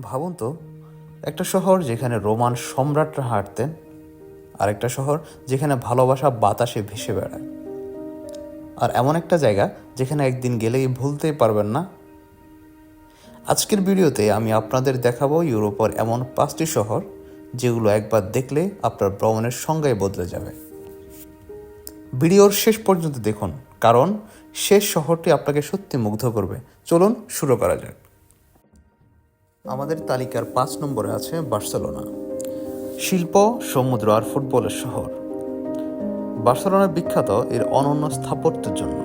ভাবুন তো, একটা শহর যেখানে রোমান সম্রাটরা হাঁটতেন, আর একটা শহর যেখানে ভালোবাসা বাতাসে ভেসে বেড়ায়, আর এমন একটা জায়গা যেখানে একদিন গেলেই ভুলতেই পারবেন না। আজকের ভিডিওতে আমি আপনাদের দেখাবো ইউরোপের এমন 5টি শহর যেগুলো একবার দেখলে আপনার ভ্রমণের সংজ্ঞাই বদলে যাবে। ভিডিওর শেষ পর্যন্ত দেখুন, কারণ শেষ শহরটি আপনাকে সত্যি মুগ্ধ করবে। চলুন শুরু করা যাক। আমাদের তালিকার 5 নম্বরে আছে বার্সেলোনা। শিল্প, সমুদ্র আর ফুটবলের শহর। বার্সেলোনা বিখ্যাত এর অনন্য স্থাপত্যের জন্য,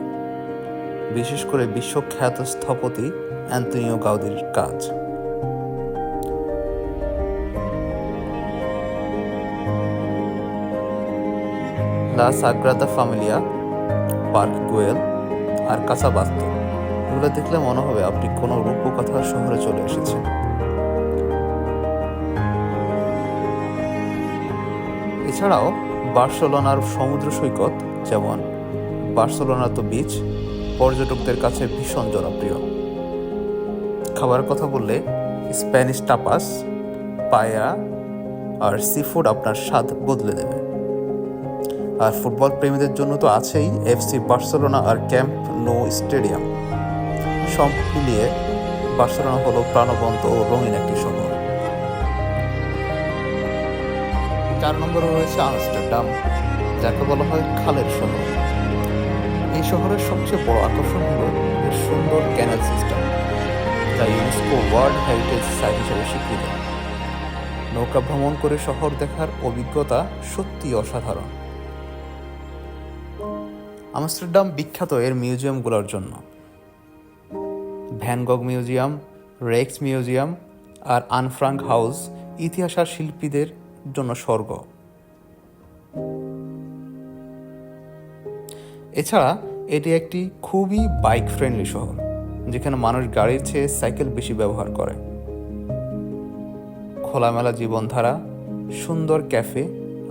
বিশেষ করে বিশ্বখ্যাত স্থপতি অ্যান্তোনিও গাউদির কাজ। লা সাগ্রাদা ফ্যামিলিয়া, পার্ক গুয়েল আর কাসাবাস্তো, এগুলো দেখলে মনে হবে আপনি কোনো রূপকথার শহরে চলে এসেছেন। এছাড়াও বার্সেলোনার সমুদ্র সৈকত, যেমন বার্সেলোনা তো বিচ, পর্যটকদের কাছে ভীষণ জনপ্রিয়। খাবারের কথা বললে স্প্যানিশ টাপাস, পায়া আর সি-ফুড আপনার স্বাদ বদলে দেবে। আর ফুটবল প্রেমীদের জন্য তো আছেই এফসি বার্সেলোনা আর ক্যাম্প নো স্টেডিয়াম। সব মিলিয়ে বার্সেলোনা হলো প্রাণবন্ত ও রঙিন একটি শহর। 4 নম্বরে রয়েছে আমস্টারডাম, যাকে বলা হয় খালের শহর। এই শহরের সবচেয়ে বড় আকর্ষণ হলো এর সুন্দর ক্যানেল সিস্টেম, যা ইউনেস্কো ওয়ার্ল্ড হেরিটেজ সাইট হিসেবে স্বীকৃত। নৌকা ভ্রমণ করে শহর দেখার অভিজ্ঞতা সত্যি অসাধারণ। আমস্টারডাম বিখ্যাত এর মিউজিয়ামগুলোর জন্য। ভ্যান গগ মিউজিয়াম, রেক্স মিউজিয়াম আর আন ফ্রাঙ্ক হাউস ইতিহাস আর শিল্পীদের জন্য স্বর্গ। এছাড়া এটি একটি খুবই বাইক ফ্রেন্ডলি শহর, যেখানে মানুষ গাড়ির চেয়ে সাইকেল বেশি ব্যবহার করে। খোলামেলা জীবনধারা, সুন্দর ক্যাফে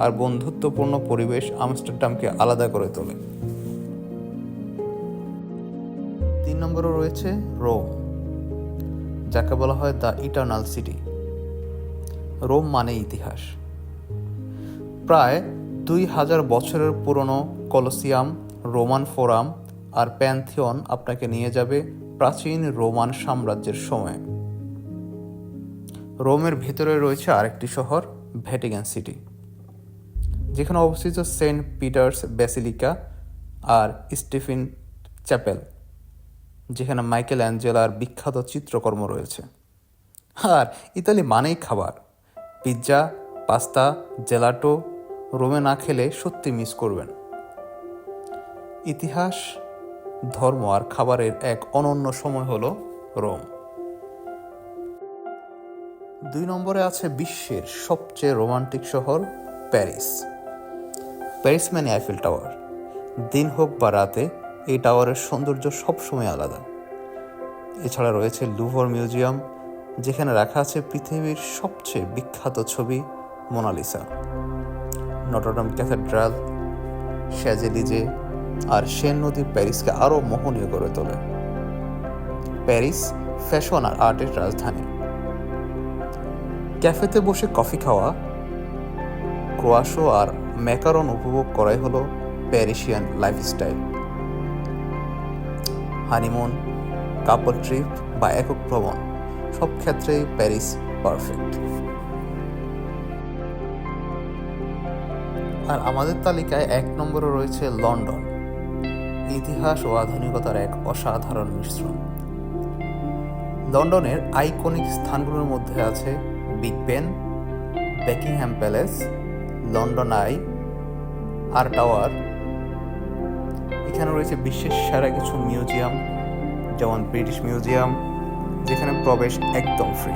আর বন্ধুত্বপূর্ণ পরিবেশ আমস্টারডামকে আলাদা করে তোলে। 3 নম্বরে রয়েছে রোম, যাকে বলা হয় দ্য ইটারনাল সিটি। রোম মানে ইতিহাস। প্রায় 2000 বছরের পুরনো কলোসিয়াম, রোমান ফোরাম আর প্যান্থিয়ন আপনাকে নিয়ে যাবে প্রাচীন রোমান সাম্রাজ্যের সময়ে। রোমের ভেতরে রয়েছে আরেকটি শহর, ভ্যাটিকান সিটি, যেখানে অবস্থিত সেন্ট পিটার্স ব্যাসিলিকা আর স্টিফেন চ্যাপেল, যেখানে মাইকেল অ্যাঞ্জেলার বিখ্যাত চিত্রকর্ম রয়েছে। আর ইতালি মানেই খাবার। পিৎজা, পাস্তা, জেলাটো রোমে না খেলে সত্যি মিস করবেন। ইতিহাস, ধর্ম আর খাবারের এক অনন্য সময় হলো রোম। 2 নম্বরে আছে বিশ্বের সবচেয়ে রোমান্টিক শহর, প্যারিস। প্যারিস মানে আইফেল টাওয়ার। দিন হোক বা রাতে এই টাওয়ারের সৌন্দর্য সবসময় আলাদা। এছাড়া রয়েছে লুভর মিউজিয়াম, যেখানে রাখা আছে পৃথিবীর সবচেয়ে বিখ্যাত ছবি মোনালিসা। নটরডাম ক্যাথেড্রাল, শ্যাজেলিজে আর সেন নদী প্যারিসকে আরও মোহনীয় করে তোলে। প্যারিস ফ্যাশন আর আর্টের রাজধানী। ক্যাফেতে বসে কফি খাওয়া, ক্রোয়াশো আর ম্যাকারন উপভোগ করাই হলো প্যারিসিয়ান লাইফস্টাইল। হানিমুন, কাপল ট্রিপ বা একক ভ্রমণ, সব ক্ষেত্রেই প্যারিস পারফেক্ট। আর আমাদের তালিকায় 1 নম্বরে রয়েছে লন্ডন। ইতিহাস ও আধুনিকতার এক অসাধারণ মিশ্রণ। লন্ডনের আইকনিক স্থানগুলোর মধ্যে আছে Big Ben, Buckingham Palace, London Eye আর টাওয়ার। এখানে রয়েছে বিশ্বের সেরা কিছু মিউজিয়াম, যেমন ব্রিটিশ মিউজিয়াম, যেখানে প্রবেশ একদম ফ্রি।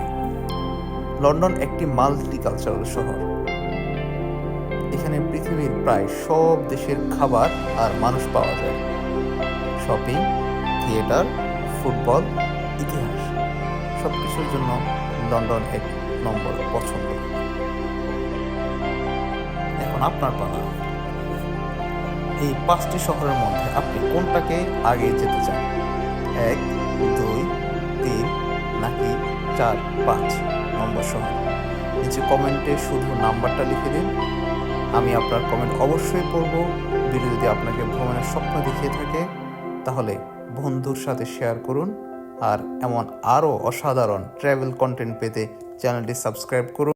লন্ডন একটি মাল্টিকালচারাল শহর। এখানে পৃথিবীর প্রায় সব দেশের খাবার আর মানুষ পাওয়া যায়। শপিং, থিয়েটার, ফুটবল, ইতিহাস, সব কিছুর জন্য লন্ডন 1 নম্বর পছন্দ। এখন আপনার পালা। এই 5টি শহরের মধ্যে আপনি কোনটাকে আগে যেতে চান? 1, 2, 3 নাকি 5 নম্বর সহ। নিচে কমেন্টে শুধু নাম্বারটা লিখে দিন, আমি আপনার কমেন্ট অবশ্যই পড়ব। ভিডিও যদি আপনাকে ভ্রমণের স্বপ্ন দেখিয়ে থাকে তাহলে বন্ধুর সাথে শেয়ার করুন, আর এমন আরও অসাধারণ ট্রাভেল কন্টেন্ট পেতে চ্যানেলটি সাবস্ক্রাইব করুন।